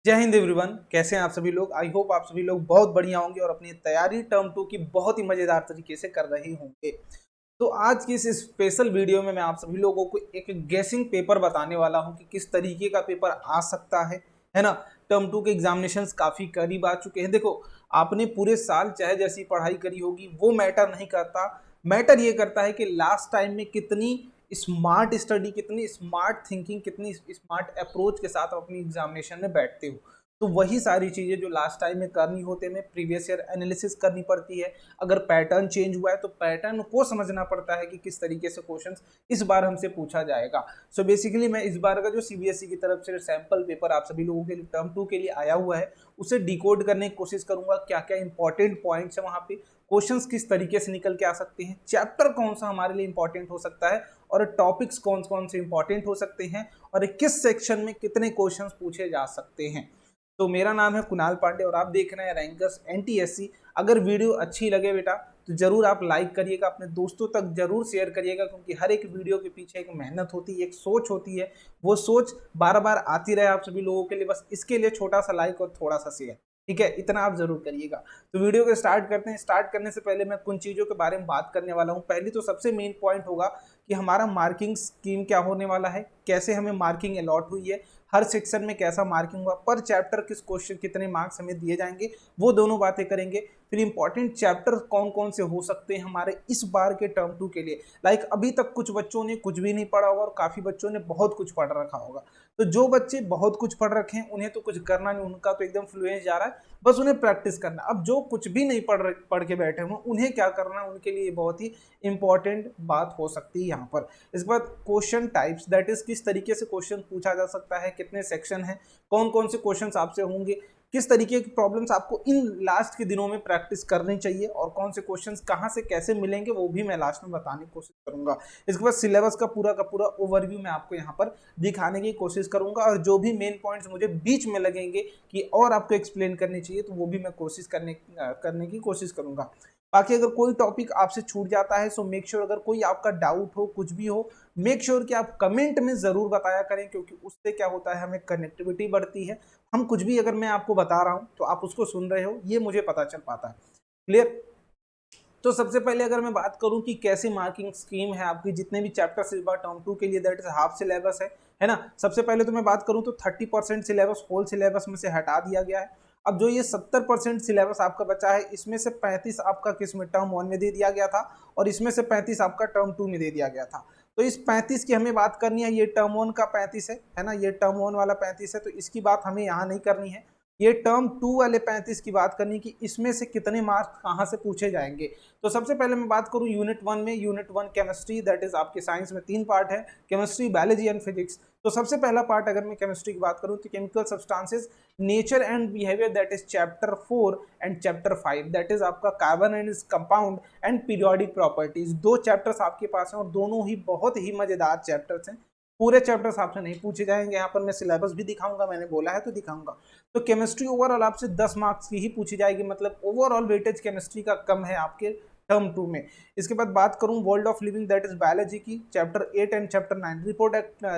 जय हिंद एवरीवन। कैसे हैं आप सभी लोग। आई होप आप सभी लोग बहुत बढ़िया होंगे और अपनी तैयारी टर्म 2 की बहुत ही मजेदार तरीके से कर रहे होंगे। तो आज की इस स्पेशल वीडियो में मैं आप सभी लोगों को एक गैसिंग पेपर बताने वाला हूं कि किस तरीके का पेपर आ सकता है ना। टर्म 2 के एग्जामिनेशंस काफी करीब आ चुके हैं। देखो, आपने पूरे साल चाहे जैसी पढ़ाई करी होगी वो मैटर नहीं करता। मैटर ये करता है कि लास्ट टाइम में कितनी स्मार्ट स्टडी, कितनी स्मार्ट थिंकिंग, कितनी स्मार्ट अप्रोच के साथ आप अपनी एग्जामिनेशन में बैठते हो। तो वही सारी चीजें जो लास्ट टाइम में करनी होते हैं, प्रीवियस ईयर एनालिसिस करनी पड़ती है। अगर पैटर्न चेंज हुआ है तो पैटर्न को समझना पड़ता है कि किस तरीके से क्वेश्चंस इस बार हमसे पूछा जाएगा। सो बेसिकली मैं इस बार का जो सीबीएसई की तरफ से सैंपल पेपर आप सभी लोगों के लिए टर्म 2 के लिए आया हुआ है उसे डिकोड करने की कोशिश करूंगा। क्या क्या इंपॉर्टेंट पॉइंट्स है वहां पे, क्वेश्चंस किस तरीके से निकल के आ सकते हैं, चैप्टर कौन सा हमारे लिए इंपॉर्टेंट हो सकता है और टॉपिक्स कौन कौन से इंपॉर्टेंट हो सकते हैं और किस सेक्शन में कितने क्वेश्चंस पूछे जा सकते हैं। तो मेरा नाम है कुणाल पांडे और आप देख रहे हैं रैंकर्स एनटीएससी। अगर वीडियो अच्छी लगे बेटा तो जरूर आप लाइक करिएगा, अपने दोस्तों तक जरूर शेयर करिएगा, क्योंकि हर एक वीडियो के पीछे एक मेहनत होती है, एक सोच होती है। वो सोच बार बार आती रहे आप सभी लोगों के लिए, बस इसके लिए छोटा सा लाइक और थोड़ा सा शेयर, ठीक है, इतना आप जरूर करिएगा। तो वीडियो को स्टार्ट करते हैं। स्टार्ट करने से पहले मैं कुछ चीज़ों के बारे में बात करने वाला हूँ। पहली तो सबसे मेन पॉइंट होगा कि हमारा मार्किंग स्कीम क्या होने वाला है, कैसे हमें मार्किंग अलॉट हुई है, हर सेक्शन में कैसा मार्किंग हुआ, पर चैप्टर किस क्वेश्चन कितने मार्क्स हमें दिए जाएंगे, वो दोनों बातें करेंगे। फिर इंपॉर्टेंट चैप्टर कौन कौन से हो सकते हैं हमारे इस बार के टर्म 2 के लिए। लाइक अभी तक कुछ बच्चों ने कुछ भी नहीं पढ़ा होगा और काफी बच्चों ने बहुत कुछ पढ़ रखा होगा। तो जो बच्चे बहुत कुछ पढ़ रखे हैं उन्हें तो कुछ करना नहीं, उनका तो एकदम फ्लुएंस जा रहा है, बस उन्हें प्रैक्टिस करना। अब जो कुछ भी नहीं पढ़ के बैठे हुए उन्हें क्या करना है, उनके लिए बहुत ही इंपॉर्टेंट बात हो सकती है यहाँ पर। इसके बाद क्वेश्चन टाइप्स, दैट इज किस तरीके से क्वेश्चन पूछा जा सकता है, कितने सेक्शन है, कौन कौन से क्वेश्चन आपसे होंगे, किस तरीके की प्रॉब्लम्स आपको इन लास्ट के दिनों में प्रैक्टिस करनी चाहिए और कौन से क्वेश्चंस कहाँ से कैसे मिलेंगे वो भी मैं लास्ट में बताने की कोशिश करूंगा। इसके बाद सिलेबस का पूरा ओवरव्यू मैं आपको यहाँ पर दिखाने की कोशिश करूंगा और जो भी मेन पॉइंट्स मुझे बीच में लगेंगे कि और आपको एक्सप्लेन करनी चाहिए तो वो भी मैं कोशिश करने की कोशिश करूंगा। बाकी अगर कोई टॉपिक आपसे छूट जाता है सो मेक श्योर, अगर कोई आपका डाउट हो, कुछ भी हो, मेक श्योर कि आप कमेंट में जरूर बताया करें, क्योंकि उससे क्या होता है हमें कनेक्टिविटी बढ़ती है। हम कुछ भी अगर मैं आपको बता रहा हूं तो आप उसको सुन रहे हो ये मुझे पता चल पाता है। क्लियर। तो सबसे पहले अगर मैं बात करूं कि कैसी मार्किंग स्कीम है आपकी जितने भी चैप्टर्स इस बार टर्म 2 के लिए, दैट इज हाफ सिलेबस है ना। सबसे पहले तो मैं बात करूं तो 30% सिलेबस होल सिलेबस में से हटा दिया गया है। अब जो ये 70% सिलेबस आपका बचा है इसमें से 35 आपका किस में टर्म 1 में दे दिया गया था और इसमें से 35 आपका टर्म 2 में दे दिया गया था। तो इस 35 की हमें बात करनी है, ये टर्म 1 का 35 है ना, ये टर्म 1 वाला 35 है, तो इसकी बात हमें यहाँ नहीं करनी है। ये टर्म 2 वाले 35 की बात करनी कि इसमें से कितने मार्क्स कहाँ से पूछे जाएंगे। तो सबसे पहले मैं बात करूं यूनिट 1 में, यूनिट 1 केमिस्ट्री, दैट इज आपके साइंस में 3 पार्ट है, केमिस्ट्री, बायोलॉजी एंड फिजिक्स। तो सबसे पहला पार्ट अगर मैं केमिस्ट्री की बात करूं तो chemical substances, nature and behaviour, that is chapter 4 and chapter 5, that is आपका carbon and compound and periodic properties. दो चैप्टर्स आपके पास हैं और दोनों ही बहुत ही मजेदार चैप्टर्स हैं। पूरे चैप्टर्स आपसे नहीं पूछे जाएंगे, यहाँ पर मैं सिलेबस भी दिखाऊंगा, मैंने बोला है तो दिखाऊंगा। तो केमिस्ट्री ओवरऑल आपसे 10 मार्क्स की ही पूछी जाएगी, मतलब ओवरऑल वेटेज केमिस्ट्री का कम है आपके टर्म 2 में। इसके बाद बात करूं world of living, that is biology की, chapter 8 and chapter 9,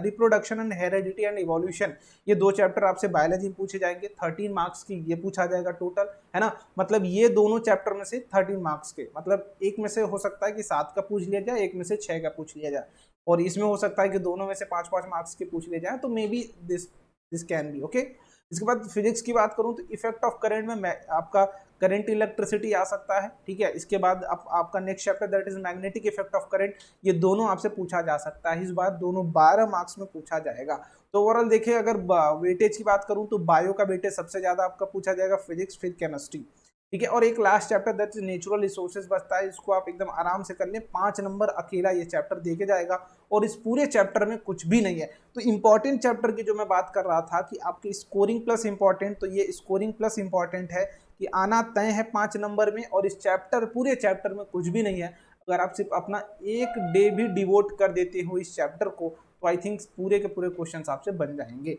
reproduction and heredity and evolution, ये दो चैप्टर आपसे बायोलॉजी में पूछे जाएंगे। 13 मार्क्स की ये पूछा जाएगा टोटल, है ना। मतलब ये दोनों चैप्टर में से 13 मार्क्स के, मतलब एक में से हो सकता है कि 7 का पूछ लिया जाए, एक में से 6 का पूछ लिया जाए, और इसमें हो सकता है कि दोनों में से 5-5 मार्क्स के पूछ लिए जाए, तो may be this can be okay. इसके बाद फिजिक्स की बात करूं तो इफेक्ट ऑफ करंट में आपका करंट इलेक्ट्रिसिटी आ सकता है, ठीक है। इसके बाद आपका next chapter that is magnetic effect of current, ये दोनों आपसे पूछा जा सकता है। इस बार दोनों 12 मार्क्स में पूछा जाएगा। तो ओवरऑल देखिए, अगर वेटेज की बात करूं तो बायो का वेटेज सबसे ज्यादा आपका पूछा जाएगा, फिजिक्स, फिर केमिस्ट्री, ठीक है। और एक last chapter that is natural resources बचता है, इसको आप एकदम आराम से कर लें, 5 नंबर अकेला ये चैप्टर देके जाएगा और इस पूरे चैप्टर में कुछ भी नहीं है। तो इंपॉर्टेंट चैप्टर की जो मैं बात कर रहा था कि आपकी स्कोरिंग प्लस इंपॉर्टेंट, तो ये स्कोरिंग प्लस इंपॉर्टेंट है कि आना तय है 5 नंबर में, और इस चैप्टर पूरे चैप्टर में कुछ भी नहीं है। अगर आप सिर्फ अपना एक डे भी डिवोट कर देते हो इस चैप्टर को तो आई थिंक पूरे के पूरे क्वेश्चन आपसे बन जाएंगे।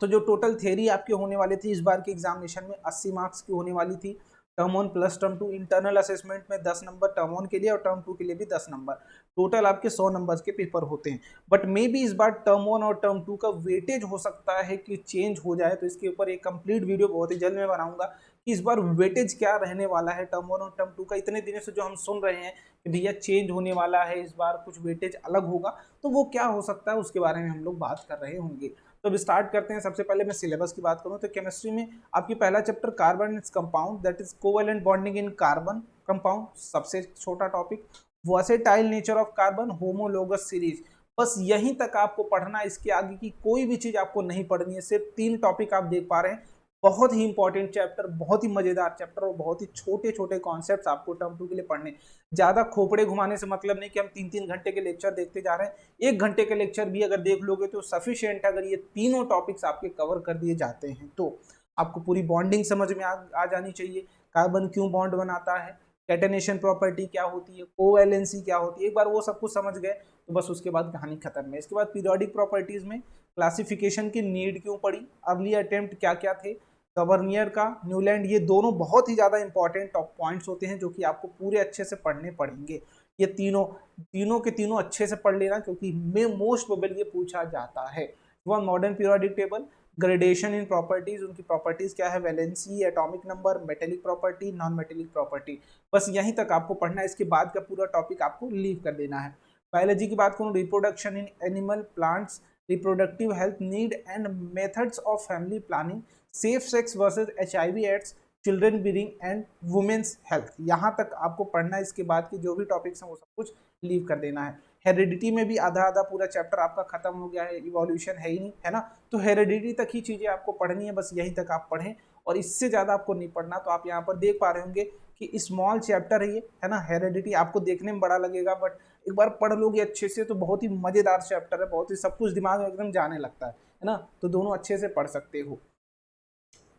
तो जो टोटल थ्योरी आपके होने वाली थी इस बार के एग्जामिनेशन में 80 मार्क्स की होने वाली थी। Term 1 plus term 2, internal assessment में 10 नंबर टर्म 1 के लिए और टर्म 2 के लिए भी 10 नंबर। टोटल आपके 100 नंबर्स के पेपर होते हैं। बट मे बी इस बार टर्म 1 और टर्म 2 का वेटेज हो सकता है कि चेंज हो जाए, तो इसके ऊपर एक कंप्लीट वीडियो बहुत ही जल्द मैं बनाऊंगा कि इस बार वेटेज क्या रहने वाला है टर्म 1 और टर्म 2 का। इतने दिनों से जो हम सुन रहे हैं कि भैया चेंज होने वाला है, इस बार कुछ वेटेज अलग होगा, तो वो क्या हो सकता है उसके बारे में हम लोग बात कर रहे होंगे। तो अब स्टार्ट करते हैं। सबसे पहले मैं सिलेबस की बात करूं तो केमिस्ट्री में आपकी पहला chapter carbon is compound, that is covalent bonding in carbon compound, सबसे छोटा topic. Versatile nature of carbon, homologous series, बस यहीं तक आपको पढ़ना है, इसके आगे की कोई भी चीज आपको नहीं पढ़नी है। सिर्फ 3 टॉपिक आप देख पा रहे हैं। बहुत ही इंपॉर्टेंट चैप्टर, बहुत ही मजेदार चैप्टर और बहुत ही छोटे छोटे कॉन्सेप्ट्स आपको टर्म 2 के लिए पढ़ने। ज्यादा खोपड़े घुमाने से मतलब नहीं कि हम 3-3 घंटे के लेक्चर देखते जा रहे हैं। 1 घंटे के लेक्चर भी अगर देख लोगे तो सफिशिएंट है। अगर ये तीनों टॉपिक्स आपके कवर कर दिए जाते हैं तो आपको पूरी बॉन्डिंग समझ में आ जानी चाहिए। कार्बन क्यों बॉन्ड बनाता है, कैटेनेशन प्रॉपर्टी क्या होती है, कोवैलेंसी क्या होती है, एक बार वो सब कुछ समझ गए तो बस उसके बाद कहानी खत्म है। इसके बाद पीरियोडिक प्रॉपर्टीज में क्लासिफिकेशन की नीड क्यों पड़ी, अर्ली अटेम्प्ट क्या क्या थे, गवर्नियर का, न्यूलैंड, ये दोनों बहुत ही ज्यादा इंपॉर्टेंट टॉप पॉइंट्स होते हैं जो कि आपको पूरे अच्छे से पढ़ने पड़ेंगे। ये तीनों तीनों के तीनों अच्छे से पढ़ लेना क्योंकि मोस्ट प्रोबेबली ये पूछा जाता है। मॉडर्न पीरियोडिक टेबल, ग्रेडेशन इन प्रॉपर्टीज, उनकी प्रॉपर्टीज क्या है, valency, atomic number, metallic property, non metallic property, बस यहीं तक आपको पढ़ना है। इसके बाद का पूरा टॉपिक आपको लीव कर देना है। बायोलॉजी की बात करूँ, reproduction in animal plants, reproductive health need and methods of family planning, safe sex versus HIV AIDS, children breeding and women's health, यहाँ तक आपको पढ़ना है। इसके बाद की जो भी टॉपिक्स हैं वो सब कुछ लीव कर देना है। हेरिडिटी में भी आधा आधा पूरा चैप्टर आपका खत्म हो गया है, इवोल्यूशन है ही नहीं, है ना, तो हेरिडिटी तक ही चीजें आपको पढ़नी है, बस यहीं तक आप पढ़ें और इससे ज्यादा आपको नहीं पढ़ना। तो आप यहाँ पर देख पा रहे होंगे कि स्मॉल चैप्टर है ये, है ना, हेरिडिटी आपको देखने में बड़ा लगेगा बट एक बार पढ़ लोगे अच्छे से तो बहुत ही मजेदार चैप्टर है, बहुत ही सब कुछ दिमाग में एकदम जाने लगता है ना, तो दोनों अच्छे से पढ़ सकते हो।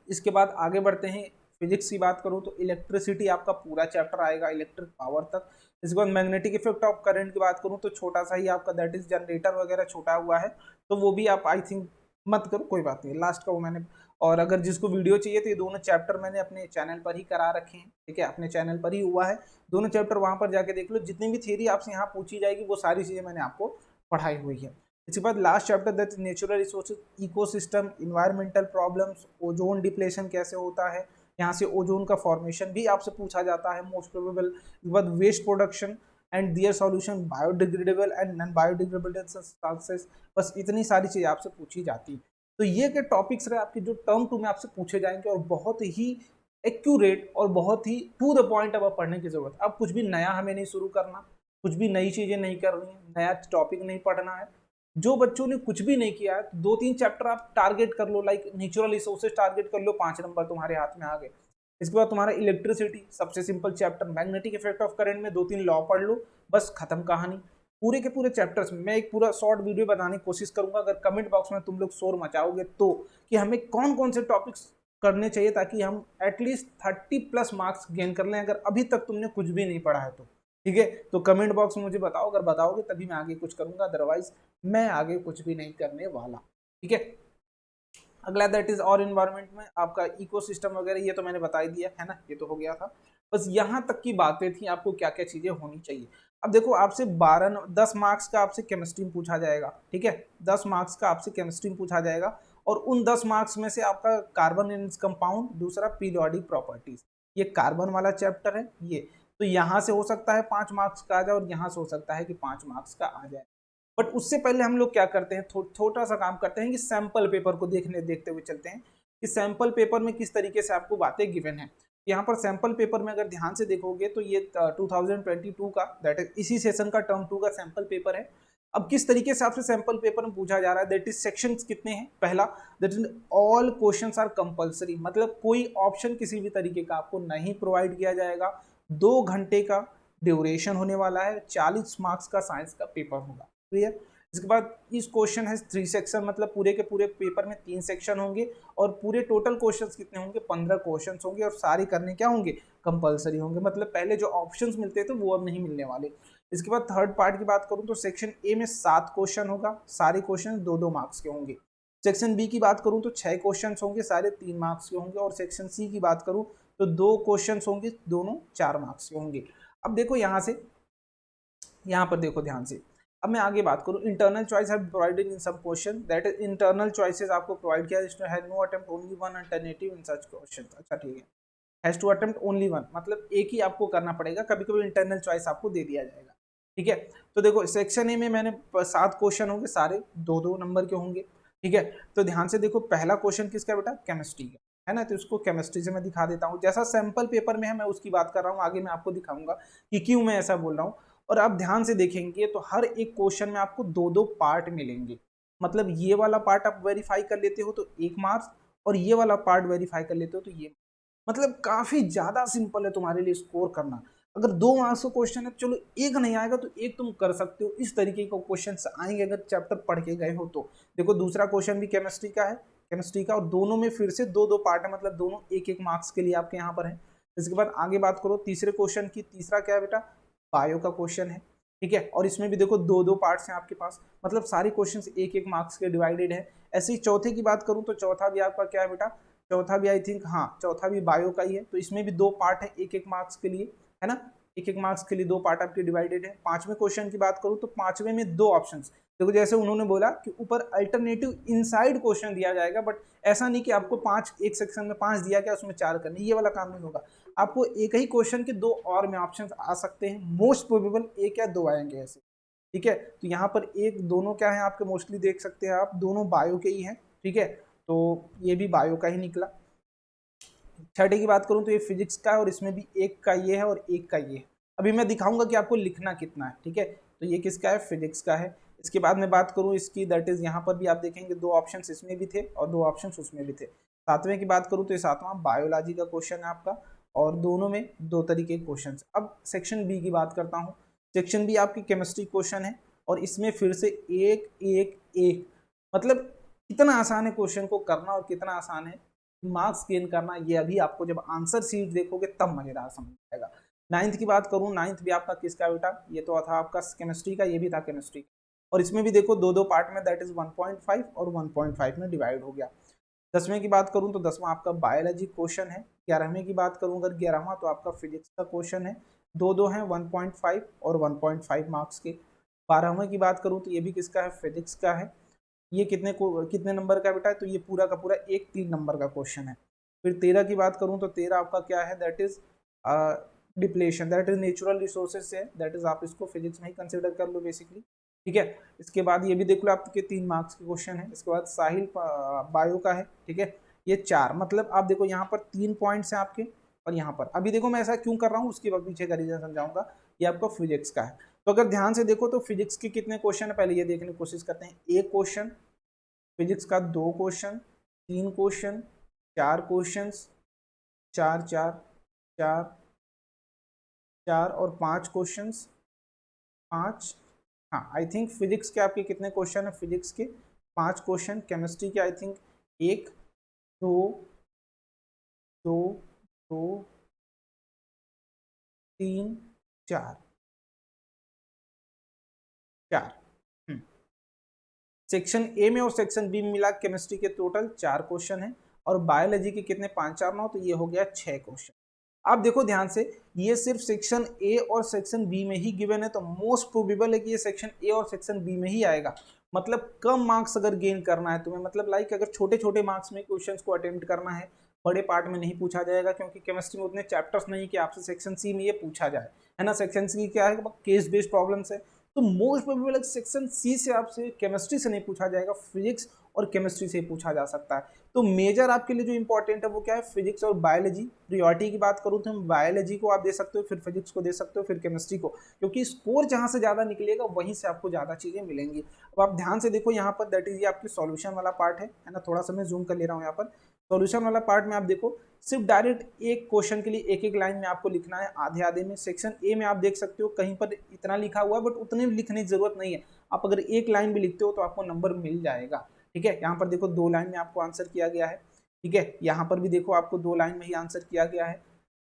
इसके बाद आगे बढ़ते हैं। फिजिक्स की बात करूं तो इलेक्ट्रिसिटी आपका पूरा चैप्टर आएगा, इलेक्ट्रिक पावर तक। इसके बाद मैग्नेटिक इफेक्ट ऑफ करंट की बात करूं तो छोटा सा ही आपका, दैट इज जनरेटर वगैरह छोटा हुआ है, तो वो भी आप आई थिंक मत करो, कोई बात नहीं, लास्ट का वो मैंने। और अगर जिसको वीडियो चाहिए तो ये दोनों चैप्टर मैंने अपने चैनल पर ही करा रखे हैं, ठीक है, अपने चैनल पर ही हुआ है, दोनों चैप्टर वहां पर जाके देख लो। जितनी भी थ्योरी आपसे यहाँ पूछी जाएगी वो सारी चीजें मैंने आपको पढ़ाई हुई है। इसके बाद last chapter that natural resources, ecosystem, environmental problems, ozone depletion कैसे होता है, यहाँ से ओजोन का फॉर्मेशन भी आपसे पूछा जाता है मोस्ट प्रोबेबल। इसके बाद waste production and their solution, biodegradable and non biodegradable substances, बस इतनी सारी चीजें आपसे पूछी जाती है। तो ये के टॉपिक्स रहे आपके जो टर्म 2 में आपसे पूछे जाएंगे और बहुत ही एक्यूरेट और बहुत ही टू द पॉइंट अब पढ़ने की जरूरत है। अब कुछ भी नया हमें नहीं शुरू करना, कुछ भी नई चीजें नहीं करनी है, नया टॉपिक नहीं पढ़ना है। जो बच्चों ने कुछ भी नहीं किया है तो 2-3 चैप्टर आप टारगेट कर लो, लाइक नेचुरल रिसोर्सेज टारगेट कर लो, 5 नंबर तुम्हारे हाथ में आ गए। इसके बाद तुम्हारा इलेक्ट्रिसिटी, सबसे simple chapter, magnetic effect of current में 2-3 लॉ पढ़ लो, बस खत्म कहानी। पूरे के पूरे चैप्टर्स में मैं एक पूरा शॉर्ट वीडियो बनाने की कोशिश करूंगा, अगर कमेंट बॉक्स में तुम लोग शोर मचाओगे तो, कि हमें कौन कौन से टॉपिक्स करने चाहिए ताकि हम एटलीस्ट 30+ मार्क्स गेन कर लें, अगर अभी तक तुमने कुछ भी नहीं पढ़ा है तो, ठीक है। तो कमेंट बॉक्स में मुझे बताओ, अगर बताओगे तभी मैं आगे कुछ करूंगा, अदरवाइज मैं आगे कुछ भी नहीं करने वाला, ठीक है। अगला दैट इज और इन्वायरमेंट में आपका इकोसिस्टम वगैरह, ये तो मैंने बता ही दिया है ना, ये तो हो गया था। बस यहाँ तक की बातें थी आपको क्या क्या चीजें होनी चाहिए। अब देखो आपसे 10 मार्क्स का आपसे केमिस्ट्री में पूछा जाएगा, ठीक है, 10 मार्क्स का आपसे केमिस्ट्री में पूछा जाएगा और उन 10 मार्क्स में से आपका कार्बन इन कंपाउंड, दूसरा पीरियोडिक प्रॉपर्टीज, ये कार्बन वाला चैप्टर है ये, तो यहाँ से हो सकता है 5 मार्क्स का आ जाए और यहाँ से हो सकता है कि 5 मार्क्स का आ जाए। बट उससे पहले हम लोग क्या करते हैं, छोटा सा काम करते हैं कि सैंपल पेपर को देखते हुए चलते हैं कि सैंपल पेपर में किस तरीके से आपको बातें गिवन है। यहाँ पर सैंपल पेपर में अगर ध्यान से देखोगे तो ये 2022 का, दैट इज इसी सेशन का टर्म 2 का सैंपल पेपर है। अब किस तरीके से आपसे सैंपल पेपर में पूछा जा रहा है, दैट इज सेक्शंस कितने हैं, पहला that is all questions are compulsory, मतलब कोई ऑप्शन किसी भी तरीके का आपको नहीं प्रोवाइड किया जाएगा। 2 घंटे का ड्यूरेशन होने वाला है, 40 मार्क्स का साइंस का पेपर होगा, क्लियर। इसके बाद इस क्वेश्चन है 3 सेक्शन, मतलब पूरे के पूरे पेपर में 3 सेक्शन होंगे और पूरे टोटल क्वेश्चंस कितने होंगे, 15 क्वेश्चंस होंगे और सारे करने क्या होंगे, कंपलसरी होंगे, मतलब पहले जो ऑप्शंस मिलते थे वो अब नहीं मिलने वाले। इसके बाद थर्ड पार्ट की बात करूं तो सेक्शन ए में 7 क्वेश्चन होगा, सारे क्वेश्चन 2-2 मार्क्स के होंगे। सेक्शन बी की बात करूं तो 6 क्वेश्चन होंगे, सारे 3 मार्क्स के होंगे और सेक्शन सी की बात करूं तो 2 क्वेश्चन होंगे, दोनों 4 मार्क्स के होंगे। अब देखो यहाँ से यहाँ पर देखो ध्यान से, अब मैं आगे बात करूँ, internal choice have provided in some question, that is internal choices आपको प्रोवाइड किया, has no attempt only one alternative in such question. अच्छा ठीक है, has to attempt only one, मतलब एक ही आपको करना पड़ेगा, कभी कभी इंटरनल चॉइस आपको दे दिया जाएगा। ठीक है, तो देखो सेक्शन ए में मैंने 7 क्वेश्चन होंगे, सारे 2-2 नंबर के होंगे। ठीक है, तो ध्यान से देखो, पहला क्वेश्चन किसका बेटा, केमिस्ट्री का है ना, तो इसको केमिस्ट्री से मैं दिखा देता हूँ, जैसा सैंपल पेपर में है मैं उसकी बात कर रहा हूँ, आगे मैं आपको दिखाऊंगा कि क्यों मैं ऐसा बोल रहा हूँ। और आप ध्यान से देखेंगे तो हर एक क्वेश्चन में आपको 2-2 पार्ट मिलेंगे, मतलब ये वाला पार्ट आप वेरीफाई कर लेते हो तो 1 मार्क्स, और ये वाला पार्ट वेरीफाई कर लेते हो तो ये, मतलब काफी ज्यादा सिंपल है तुम्हारे लिए स्कोर करना। अगर 2 मार्क्स का क्वेश्चन है, चलो एक नहीं आएगा तो एक तुम कर सकते हो, इस तरीके के क्वेश्चन आएंगे अगर चैप्टर पढ़ के गए हो तो। देखो दूसरा क्वेश्चन भी केमिस्ट्री का है, केमिस्ट्री का, और दोनों में फिर से 2-2 पार्ट है, मतलब दोनों 1-1 मार्क्स के लिए आपके यहाँ पर है। इसके बाद आगे बात करो तीसरे क्वेश्चन की, तीसरा क्या है बेटा, बायो का क्वेश्चन है। ठीक है, और इसमें भी देखो 2-2 पार्ट्स हैं आपके पास, मतलब सारे क्वेश्चंस 1-1 मार्क्स के डिवाइडेड है। ऐसे ही चौथे की बात करूं तो चौथा भी आपका क्या है बेटा, चौथा भी आई थिंक, हाँ चौथा भी बायो का ही है, तो इसमें भी 2 पार्ट है 1-1 मार्क्स के लिए, है ना, 1-1 मार्क्स के लिए 2 पार्ट आपके डिवाइडेड है। पांचवें क्वेश्चन की बात करूं तो पांचवें में 2 ऑप्शंस, देखो जैसे उन्होंने बोला कि ऊपर अल्टरनेटिव इनसाइड क्वेश्चन दिया जाएगा, बट ऐसा नहीं कि आपको 5 एक सेक्शन में 5 दिया गया उसमें 4 करने, ये वाला काम नहीं होगा, आपको एक ही क्वेश्चन के 2 और में ऑप्शंस आ सकते हैं, मोस्ट प्रोबेबल 1 या 2 आएंगे ऐसे। ठीक है, तो यहाँ पर एक दोनों क्या है आपके, मोस्टली देख सकते हैं आप, दोनों बायो के ही हैं। ठीक है, तो ये भी बायो का ही निकला। छठे की बात करूं तो ये फिजिक्स का है, और इसमें भी एक का ये है और एक का ये है। अभी मैं दिखाऊंगा कि आपको लिखना कितना है। ठीक है, तो ये किसका है, फिजिक्स का है। इसके बाद मैं बात करूं इसकी, दैट इज यहाँ पर भी आप देखेंगे 2 ऑप्शंस इसमें भी थे और 2 ऑप्शंस उसमें भी थे। सातवें की बात करूं तो ये सातवां बायोलॉजी का क्वेश्चन है आपका, और दोनों में 2 तरीके के क्वेश्चन। अब सेक्शन बी की बात करता हूँ, सेक्शन बी आपकी केमिस्ट्री क्वेश्चन है, और इसमें फिर से एक एक एक, मतलब कितना आसान है क्वेश्चन को करना और कितना आसान है मार्क्स गेन करना, ये अभी आपको जब आंसर सीट देखोगे तब मजेदार समझ आएगा। नाइन्थ की बात करूं, नाइन्थ भी आपका किसका बेटा, ये तो था आपका केमिस्ट्री का, ये भी था केमिस्ट्री, और इसमें भी देखो 2-2 पार्ट में, दैट इज 1.5 और 1.5 में डिवाइड हो गया। 10वें की बात करूं तो 10वां आपका बायोलॉजी क्वेश्चन है। 11वें की बात करूं अगर 11वां, तो आपका फिजिक्स का क्वेश्चन है, 2-2 है 1.5 और 1.5 मार्क्स के। 12वें की बात करूं तो ये भी किसका है, फिजिक्स का है, ये कितने नंबर का बेटा है, तो ये पूरा का पूरा एक 3 नंबर का क्वेश्चन है। फिर 13 की बात करूं तो 13 आपका क्या है, that is depletion, that is natural resources से, दैट इज आप इसको फिजिक्स में ही कंसिडर कर लो बेसिकली। ठीक है, इसके बाद ये भी देख लो आपके 3 मार्क्स के क्वेश्चन है। इसके बाद साहिल बायो का है। ठीक है, ये 4, मतलब आप देखो यहाँ पर 3 पॉइंट्स हैं आपके, और यहाँ पर अभी देखो मैं ऐसा क्यों कर रहा हूँ उसके बाद पीछे का रीजन समझाऊंगा। ये आपका फिजिक्स का है, तो अगर ध्यान से देखो तो फिजिक्स के कितने क्वेश्चन है पहले ये देखने की कोशिश करते हैं। एक क्वेश्चन फिजिक्स का, 2 क्वेश्चन, 3 क्वेश्चन, 4 क्वेश्चंस, 4 4 4 4 और 5 क्वेश्चंस, 5, हाँ आई थिंक फिजिक्स के आपके कितने क्वेश्चन है, फिजिक्स के 5 क्वेश्चन, केमिस्ट्री के आई थिंक 1 2 2 2 3 4 4। सेक्शन ए में और सेक्शन बी में मिला केमिस्ट्री के टोटल 4 क्वेश्चन है, और बायोलॉजी के कितने, 5 4 9, तो ये हो गया 6 क्वेश्चन। आप देखो ध्यान से, ये सिर्फ सेक्शन ए और सेक्शन बी में ही गिवन है, तो मोस्ट प्रोबेबल है कि ये सेक्शन ए और सेक्शन बी में ही आएगा। मतलब कम मार्क्स अगर गेन करना है तुम्हें, मतलब लाइक अगर छोटे छोटे मार्क्स में क्वेश्चंस को अटेम्प्ट करना है, बड़े पार्ट में नहीं पूछा जाएगा, क्योंकि केमिस्ट्री में उतने चैप्टर्स नहीं कि आपसे सेक्शन सी में ये पूछा जाए, है ना। सेक्शन सी क्या है, केस बेस्ड प्रॉब्लम्स है, तो मोस्ट प्रोबेबल सेक्शन सी से आपसे केमिस्ट्री से नहीं पूछा जाएगा, फिजिक्स और केमिस्ट्री से पूछा जा सकता है। तो मेजर आपके लिए जो इंपॉर्टेंट है वो क्या है, फिजिक्स और बायोलॉजी। प्रियोरिटी की बात करूँ तो बायोलॉजी को आप दे सकते हो, फिर फिजिक्स को दे सकते हो, फिर केमिस्ट्री को, क्योंकि स्कोर जहाँ से ज़्यादा निकलेगा वहीं से आपको ज़्यादा चीज़ें मिलेंगी। अब आप ध्यान से देखो यहाँ पर, दैट इज ये आपकी सॉल्यूशन वाला पार्ट है ना, थोड़ा सा मैं जूम कर ले रहा हूँ यहाँ पर। सॉल्यूशन वाला पार्ट में आप देखो, सिर्फ डायरेक्ट एक क्वेश्चन के लिए एक एक लाइन में आपको लिखना है, आधे आधे में। सेक्शन ए में आप देख सकते हो कहीं पर इतना लिखा हुआ है, बट उतने लिखने की जरूरत नहीं है, आप अगर एक लाइन भी लिखते हो तो आपको नंबर मिल जाएगा। ठीक है, यहाँ पर देखो 2 लाइन में आपको आंसर किया गया है। ठीक है, यहाँ पर भी देखो आपको 2 लाइन में ही आंसर किया गया है।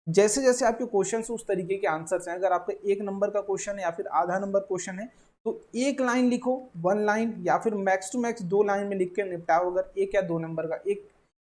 जैसे जैसे आपके क्वेश्चन उस तरीके के आंसर्स हैं, अगर आपका 1 नंबर का क्वेश्चन है या फिर आधा नंबर क्वेश्चन है, तो 1 लाइन लिखो, 1 लाइन, या फिर मैक्स टू मैक्स 2 लाइन में लिख के निपटाओ। अगर 1 या 2 नंबर का,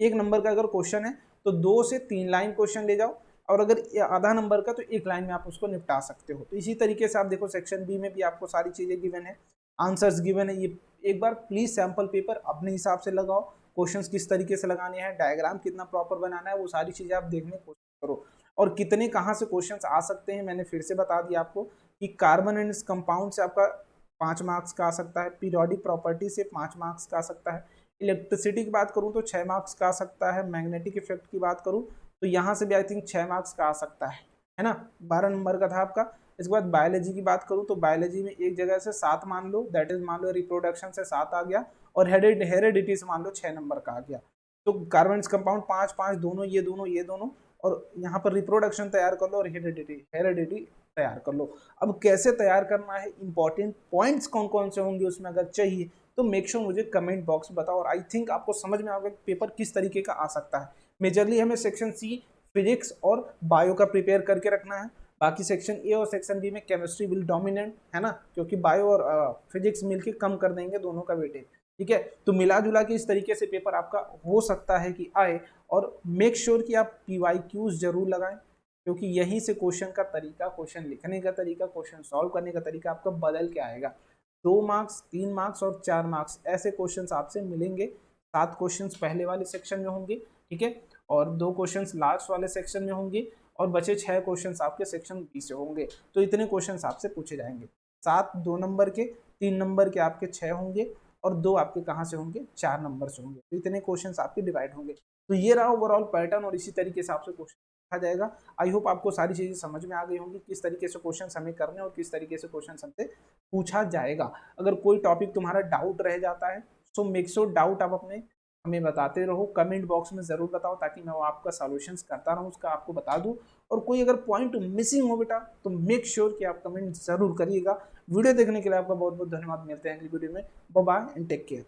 एक नंबर का अगर क्वेश्चन है तो 2 से 3 लाइन क्वेश्चन ले जाओ, और अगर आधा नंबर का तो एक लाइन में आप उसको निपटा सकते हो। तो इसी तरीके से आप देखो सेक्शन बी में भी आपको सारी चीजें गिवन है, आंसर्स गिवन है। ये एक बार प्लीज सैंपल पेपर अपने हिसाब से लगाओ, क्वेश्चंस किस तरीके से लगाने हैं, डायग्राम कितना प्रॉपर बनाना है, वो सारी चीजें आप देखने की कोशिश करो। और कितने कहाँ से क्वेश्चंस आ सकते हैं मैंने फिर से बता दिया आपको कि कार्बन एंड कंपाउंड से आपका 5 मार्क्स का आ सकता है, पीरियोडिक प्रॉपर्टी से 5 मार्क्स का आ सकता है, इलेक्ट्रिसिटी की बात करूं तो 6 मार्क्स का आ सकता है, मैग्नेटिक इफेक्ट की बात करूं तो यहाँ से भी आई थिंक 6 मार्क्स का आ सकता है ना, 12 नंबर का था आपका। इसके बाद बायोलॉजी की बात करूं तो बायोलॉजी में एक जगह से 7 मान लो, दैट इज मान लो रिप्रोडक्शन से 7 आ गया, और हेरेडिटी से मान लो 6 नंबर का आ गया। तो कार्बन कंपाउंड 5 5 दोनों ये दोनों, और यहाँ पर रिप्रोडक्शन तैयार कर लो और हेरेडिटी तैयार कर लो। अब कैसे तैयार करना है, इंपॉर्टेंट पॉइंट्स कौन कौन से होंगे उसमें अगर चाहिए तो मेक श्योर मुझे कमेंट बॉक्स में बताओ, और आई थिंक आपको समझ में आएगा पेपर किस तरीके का आ सकता है। मेजरली हमें सेक्शन सी फिजिक्स और बायो का प्रिपेयर करके रखना है, बाकी सेक्शन ए और सेक्शन बी में केमिस्ट्री विल डोमिनेंट है ना, क्योंकि बायो और फिजिक्स मिलके कम कर देंगे दोनों का वेटेज। ठीक है, तो मिला जुला के इस तरीके से पेपर आपका हो सकता है कि आए, और मेक श्योर कि आप PYQs जरूर लगाएं, क्योंकि यहीं से क्वेश्चन का तरीका, क्वेश्चन लिखने का तरीका, क्वेश्चन सॉल्व करने का तरीका आपका बदल के आएगा। 2 मार्क्स, 3 मार्क्स और 4 मार्क्स ऐसे क्वेश्चंस आपसे मिलेंगे। 7 क्वेश्चंस पहले वाले सेक्शन में होंगे, ठीक है, और 2 क्वेश्चंस लास्ट वाले सेक्शन में होंगे, और बचे 6 क्वेश्चंस आपके सेक्शन बी से होंगे। तो इतने क्वेश्चंस आपसे पूछे जाएंगे। 7 2 नंबर के, 3 नंबर के आपके 6 होंगे, और 2 आपके कहाँ से होंगे, 4 नंबर से होंगे। तो इतने क्वेश्चंस आपके डिवाइड होंगे। तो ये रहा ओवरऑल पैटर्न, और इसी तरीके से आपसे क्वेश्चन रखा जाएगा। आई होप आपको सारी चीजें समझ में आ गई होंगी, किस तरीके से क्वेश्चन हमें करने और किस तरीके से क्वेश्चन हमसे पूछा जाएगा। अगर कोई टॉपिक तुम्हारा डाउट रह जाता है सो मेक श्योर डाउट आप अपने हमें बताते रहो, कमेंट बॉक्स में जरूर बताओ, ताकि मैं वो आपका सॉल्यूशंस करता रहूँ, उसका आपको बता दूं। और कोई अगर पॉइंट मिसिंग हो बेटा तो मेक श्योर कि आप कमेंट जरूर करिएगा। वीडियो देखने के लिए आपका बहुत बहुत धन्यवाद। मिलते हैं अगली वीडियो में। Bye bye and take care.